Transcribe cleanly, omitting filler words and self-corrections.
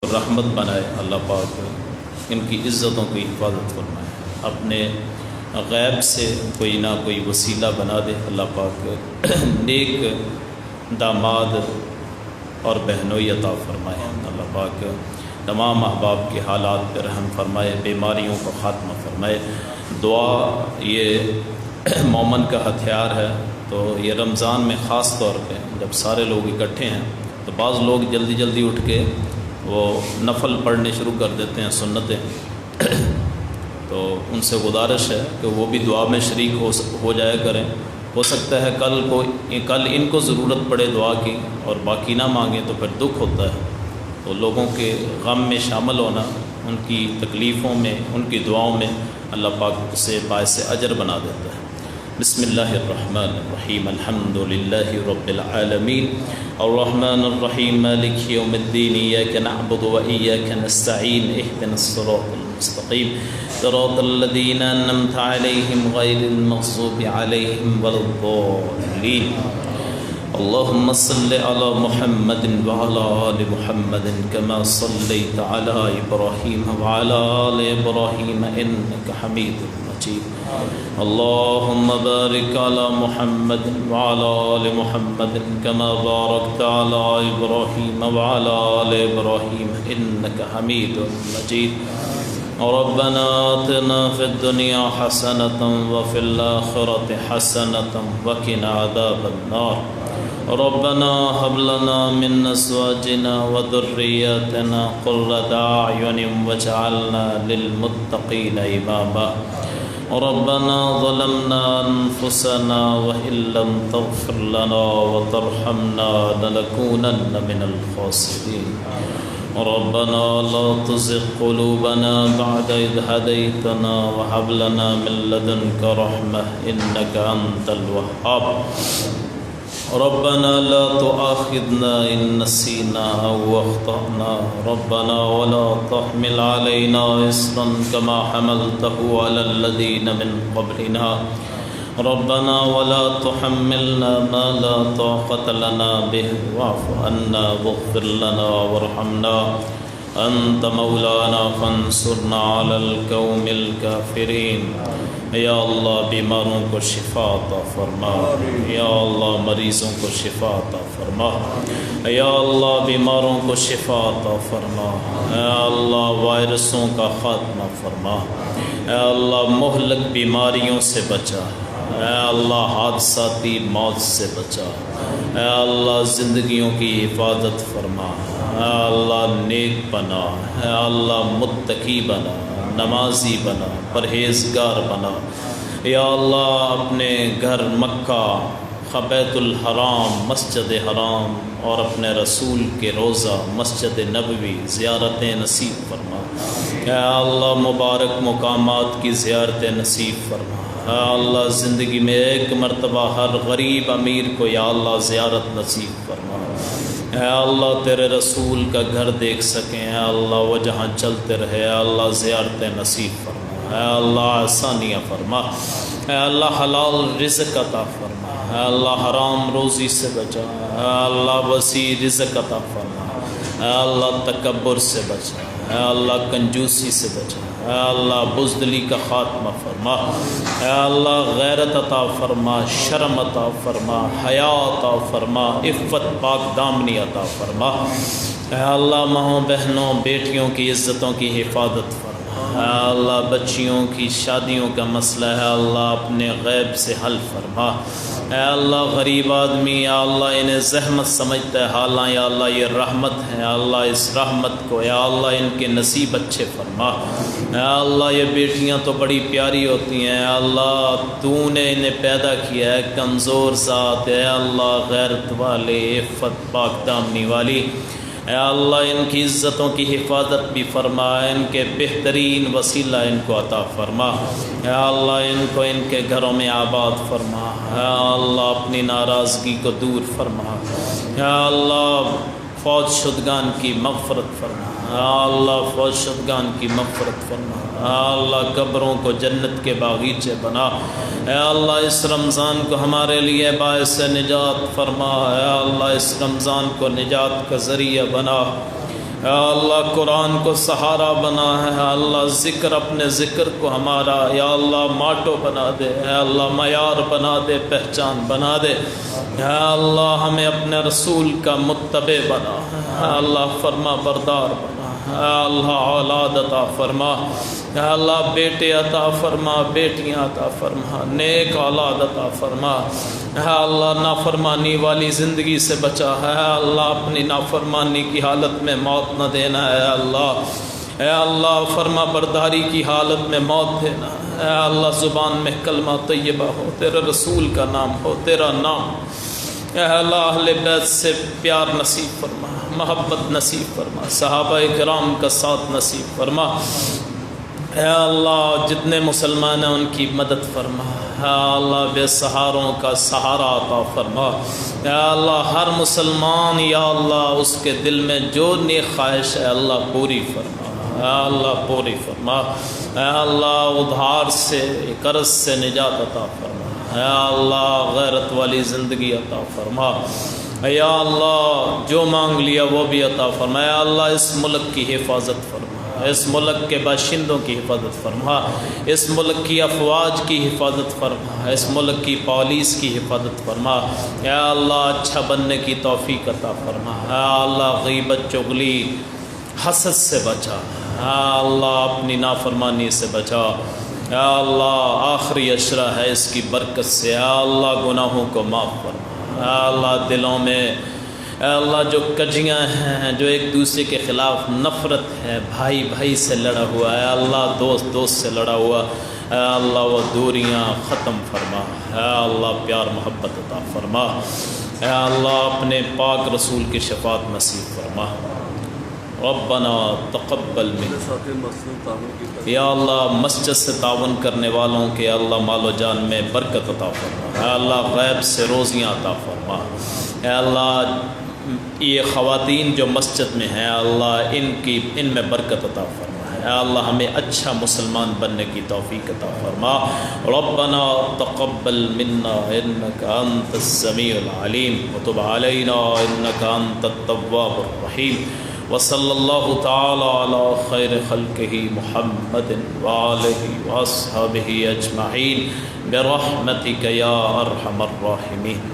رحمت بنائے اللہ پاک، ان کی عزتوں کی حفاظت فرمائے، اپنے غیب سے کوئی نہ کوئی وسیلہ بنا دے اللہ پاک، نیک داماد اور بہنوئی عطا فرمائے اللہ پاک، تمام احباب کے حالات پہ رحم فرمائے، بیماریوں کا خاتمہ فرمائے۔ دعا یہ مومن کا ہتھیار ہے، تو یہ رمضان میں خاص طور پہ جب سارے لوگ اکٹھے ہیں تو بعض لوگ جلدی جلدی اٹھ کے وہ نفل پڑھنے شروع کر دیتے ہیں، سنتیں، تو ان سے گزارش ہے کہ وہ بھی دعا میں شریک ہو جایا کریں۔ ہو سکتا ہے کل ان کو ضرورت پڑے دعا کی اور باقی نہ مانگیں تو پھر دکھ ہوتا ہے، تو لوگوں کے غم میں شامل ہونا، ان کی تکلیفوں میں، ان کی دعاؤں میں اللہ پاک سے باعث اجر بنا دیتا ہے۔ بسم اللہ الرحمن الرحیم، الحمد للہ رب العالمین، الرحمن الرحیم، مالک یوم الدین، ایاک نعبد و ایاک نستعین، اہدنا الصراط المستقیم، صراط الذین انعمت علیہم غیر المغضوب علیہم ولا الضالین۔ اللهم صل على محمد وعلى آل محمد كما صليت على إبراهيم وعلى آل إبراهيم إنك حميد مجيد۔ اللهم بارك على محمد وعلى آل محمد كما باركت على إبراهيم وعلى آل إبراهيم إنك حميد مجيد۔ ربنا آتنا في الدنيا حسنة وفي الآخرة حسنة وقنا عذاب النار۔ ربنا هب لنا من أزواجنا وذرياتنا قرة أعين واجعلنا للمتقين إماما۔ ربنا ظلمنا أنفسنا وإن لم تغفر لنا وترحمنا لنكونن من الخاسرين۔ ربنا لا تزغ قلوبنا بعد إذ هديتنا وهب لنا من لدنك رحمة إنك أنت الوهاب۔ ربنا لا تؤاخذنا إن نسينا أو أخطأنا، ربنا ولا تحمل علينا إصرا كما حملته على الذين من قبلنا، ربنا ولا تحملنا ما لا طاقة لنا به واعف عنا واغفر لنا وارحمنا أنت مولانا فانصرنا على القوم الكافرين۔ یا اللہ بیماروں کو شفا عطا فرما، یا اللہ مریضوں کو شفا عطا فرما، یا اللہ بیماروں کو شفا عطا فرما، یا اللہ وائرسوں کا خاتمہ فرما، یا اللہ مہلک بیماریوں سے بچا، اے اللہ حادثاتی موت سے بچا، اے اللہ زندگیوں کی حفاظت فرما، اے اللہ نیک بنا، اے اللہ متقی بنا، نمازی بنا، پرہیزگار بنا، یا اللہ اپنے گھر مکہ، بیت الحرام، مسجد حرام اور اپنے رسول کے روضہ مسجد نبوی زیارتیں نصیب فرما، یا اللہ مبارک مقامات کی زیارتیں نصیب فرما، یا اللہ زندگی میں ایک مرتبہ ہر غریب امیر کو یا اللہ زیارت نصیب فرما، اے اللہ تیرے رسول کا گھر دیکھ سکیں، اے اللہ وہ جہاں چلتے رہے، اے اللہ زیارتیں نصیب فرما، اے اللہ آسانیاں فرما، اے اللہ حلال رزق عطا فرما، اے اللہ حرام روزی سے بچا، اے اللہ وسیع رزق عطا فرما، اے اللہ تکبر سے بچا، اے اللہ کنجوسی سے بچا، اے اللہ بزدلی کا خاتمہ فرما، اے اللہ غیرت عطا فرما، شرم عطا فرما، حیا عطا فرما، عفت پاک دامنی عطا فرما، اے اللہ ماؤں بہنوں بیٹیوں کی عزتوں کی حفاظت فرما، اے اللہ بچیوں کی شادیوں کا مسئلہ ہے اللہ اپنے غیب سے حل فرما، اے اللہ غریب آدمی یا اللہ انہیں زحمت سمجھتا ہے، حالانکہ یا اللہ یہ رحمت ہے، یا اللہ اس رحمت کو یا اللہ ان کے نصیب اچھے فرما، اے اللہ یہ بیٹیاں تو بڑی پیاری ہوتی ہیں، اے اللہ تو نے انہیں پیدا کیا ہے کمزور ذات، اے اللہ غیرت والے، عفت پاک دامنی والی، اے اللہ ان کی عزتوں کی حفاظت بھی فرما، ان کے بہترین وسیلہ ان کو عطا فرما، اے اللہ ان کو ان کے گھروں میں آباد فرما، اے اللہ اپنی ناراضگی کو دور فرما، اے اللہ فوج شدگان کی مغفرت فرما، اے اللہ فوج شدگان کی مغفرت فرما، اے اللہ قبروں کو جنت کے باغیچے بنا، اے اللہ اس رمضان کو ہمارے لیے باعث نجات فرما، اے اللہ اس رمضان کو نجات کا ذریعہ بنا، یا اللہ قرآن کو سہارا بنا ہے، یا اللہ ذکر اپنے ذکر کو ہمارا یا اللہ ماٹو بنا دے، یا اللہ معیار بنا دے، پہچان بنا دے، یا اللہ ہمیں اپنے رسول کا متبع بنا، یا اللہ فرما بردار بنا، یا اللہ اولاد عطا فرما، یا اللہ بیٹے عطا فرما، بیٹیاں عطا فرما، نیک اولاد عطا فرما، یا اللہ نافرمانی والی زندگی سے بچا ہے، یا اللہ اپنی نافرمانی کی حالت میں موت نہ دینا ہے، یا اللہ اے اللہ فرما برداری کی حالت میں موت دینا، اے اللہ زبان میں کلمہ طیبہ ہو، تیرے رسول کا نام ہو، تیرا نام، اے اللہ اہل بیت سے پیار نصیب فرما، محبت نصیب فرما، صحابہ کرام کا ساتھ نصیب فرما، اے اللہ جتنے مسلمان ہیں ان کی مدد فرما، اے اللہ بے سہاروں کا سہارا عطا فرما، اے اللہ ہر مسلمان یا اللہ اس کے دل میں جو نیک خواہش ہے اللہ پوری فرما، اے اللہ پوری فرما، اے اللہ ادھار سے قرض سے نجات عطا فرما، اے اللہ غیرت والی زندگی عطا فرما، یا اللہ جو مانگ لیا وہ بھی عطا فرما، اے اللہ اس ملک کی حفاظت فرما، اس ملک کے باشندوں کی حفاظت فرما، اس ملک کی افواج کی حفاظت فرما، اس ملک کی پولیس کی حفاظت فرما، یا اللہ اچھا بننے کی توفیق عطا فرما، یا اللہ غیبت چغلی حسد سے بچا، یا اللہ اپنی نافرمانی سے بچا، یا اللہ آخری عشرہ ہے اس کی برکت سے، یا اللہ گناہوں کو معاف فرما، یا اللہ دلوں میں اے اللہ جو کجیاں ہیں، جو ایک دوسرے کے خلاف نفرت ہے، بھائی بھائی سے لڑا ہوا ہے، اللہ دوست دوست سے لڑا ہوا، اے اللہ وہ دوریاں ختم فرما، اے اللہ پیار محبت عطا فرما، اے اللہ اپنے پاک رسول کی شفاعت نصیب فرما، ربنا تقبل منا، یا اللہ مسجد سے تعاون کرنے والوں کے اللہ مال و جان میں برکت عطا فرما، اے اللہ غیب سے روزیاں عطا فرما، اے اللہ یہ خواتین جو مسجد میں ہیں اللہ ان میں برکت عطا فرما، اے اللہ ہمیں اچھا مسلمان بننے کی توفیق عطا فرما، ربنا تقبل منا انک انت السمیع العلیم وتب علینا انک انت التواب الرحیم، وصلی اللہ تعالی علی خیر خلقہ محمد وآلہ واصحابہ اجمعین برحمتک یا ارحم الراحمین۔